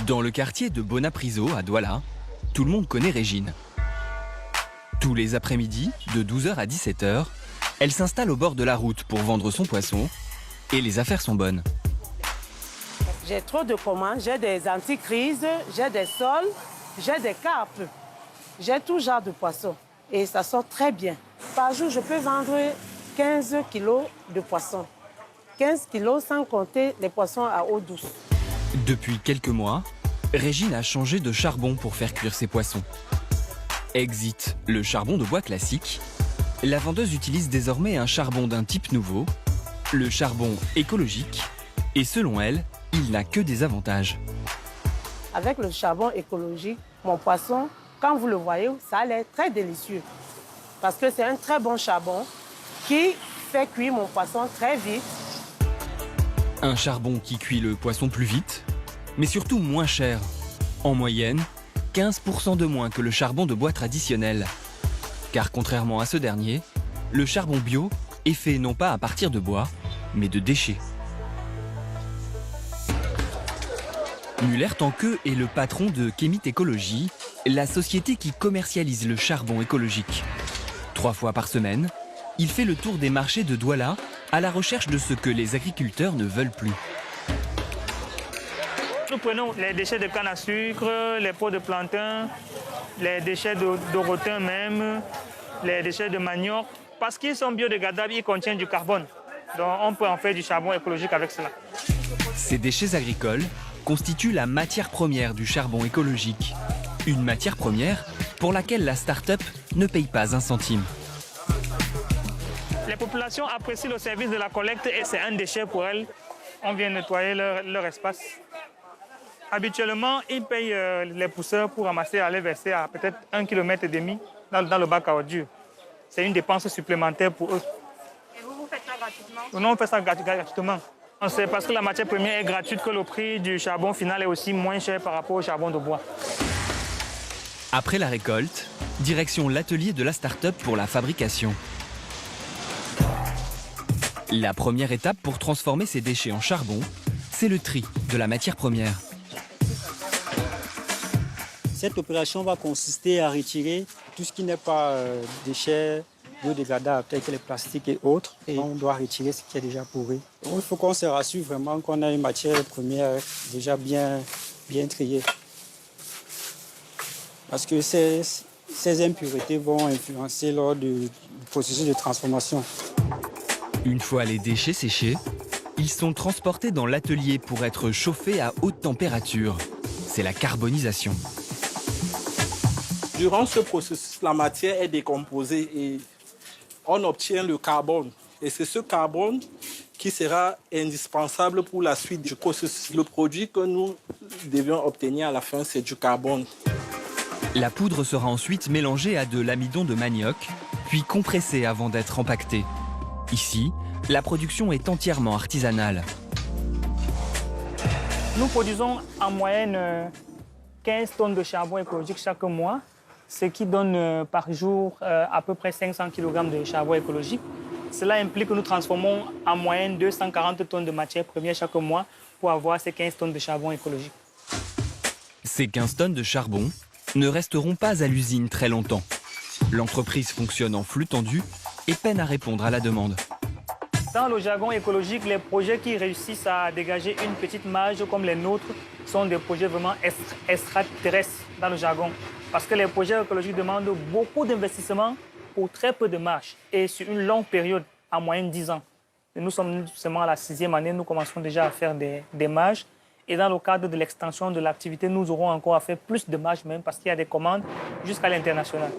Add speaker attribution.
Speaker 1: Dans le quartier de Bonapriso, à Douala, tout le monde connaît Régine. Tous les après-midi, de 12 h à 17 h, elle s'installe au bord de la route pour vendre son poisson et les affaires sont bonnes.
Speaker 2: J'ai trop de commandes, j'ai des anticrises, j'ai des sols, j'ai des carpes, j'ai tout genre de poissons et ça sort très bien. Par jour, je peux vendre 15 kilos de poissons. 15 kilos sans compter les poissons à eau douce.
Speaker 1: Depuis quelques mois, Régine a changé de charbon pour faire cuire ses poissons. Exit le charbon de bois classique. La vendeuse utilise désormais un charbon d'un type nouveau, le charbon écologique, et selon elle, il n'a que des avantages.
Speaker 2: Avec le charbon écologique, mon poisson, quand vous le voyez, ça a l'air très délicieux. Parce que c'est un très bon charbon qui fait cuire mon poisson très vite.
Speaker 1: Un charbon qui cuit le poisson plus vite, mais surtout moins cher. En moyenne, 15% de moins que le charbon de bois traditionnel. Car contrairement à ce dernier, le charbon bio est fait non pas à partir de bois, mais de déchets. Muller-Tanqueux est le patron de Kémit Écologie, la société qui commercialise le charbon écologique. 3 fois par semaine, il fait le tour des marchés de Douala à la recherche de ce que les agriculteurs ne veulent plus.
Speaker 3: Nous prenons les déchets de canne à sucre, les pots de plantain, les déchets de rotin même, les déchets de manioc. Parce qu'ils sont biodégradables, ils contiennent du carbone. Donc on peut en faire du charbon écologique avec cela.
Speaker 1: Ces déchets agricoles constituent la matière première du charbon écologique. Une matière première pour laquelle la start-up ne paye pas un centime.
Speaker 3: Les populations apprécient le service de la collecte et c'est un déchet pour elles. On vient nettoyer leur espace. Habituellement, ils payent les pousseurs pour ramasser, aller verser à peut-être 1,5 km dans le bac à ordures. C'est une dépense supplémentaire pour eux.
Speaker 4: Et vous faites ça gratuitement?
Speaker 3: Non, on fait ça gratuitement. C'est parce que la matière première est gratuite que le prix du charbon final est aussi moins cher par rapport au charbon de bois.
Speaker 1: Après la récolte, direction l'atelier de la start-up pour la fabrication. La première étape pour transformer ces déchets en charbon, c'est le tri de la matière première.
Speaker 5: Cette opération va consister à retirer tout ce qui n'est pas déchets biodégradables, tels que les plastiques et autres. Et on doit retirer ce qui est déjà pourri. Donc, il faut qu'on se rassure vraiment qu'on a une matière première déjà bien triée. Parce que ces impuretés vont influencer lors du processus de transformation.
Speaker 1: Une fois les déchets séchés, ils sont transportés dans l'atelier pour être chauffés à haute température. C'est la carbonisation.
Speaker 6: Durant ce processus, la matière est décomposée et on obtient le carbone. Et c'est ce carbone qui sera indispensable pour la suite du processus. Le produit que nous devions obtenir à la fin, c'est du carbone.
Speaker 1: La poudre sera ensuite mélangée à de l'amidon de manioc, puis compressée avant d'être empaquetée. Ici, la production est entièrement artisanale.
Speaker 3: Nous produisons en moyenne 15 tonnes de charbon écologique chaque mois, ce qui donne par jour à peu près 500 kg de charbon écologique. Cela implique que nous transformons en moyenne 240 tonnes de matière première chaque mois pour avoir ces 15 tonnes de charbon écologique.
Speaker 1: Ces 15 tonnes de charbon ne resteront pas à l'usine très longtemps. L'entreprise fonctionne en flux tendu et peine à répondre à la demande.
Speaker 3: Dans le jargon écologique, les projets qui réussissent à dégager une petite marge comme les nôtres sont des projets vraiment extraterrestres dans le jargon. Parce que les projets écologiques demandent beaucoup d'investissement pour très peu de marge et sur une longue période, en moyenne 10 ans. Et nous sommes seulement à la 6e année, nous commençons déjà à faire des marges. Et dans le cadre de l'extension de l'activité, nous aurons encore à faire plus de marge même parce qu'il y a des commandes jusqu'à l'international.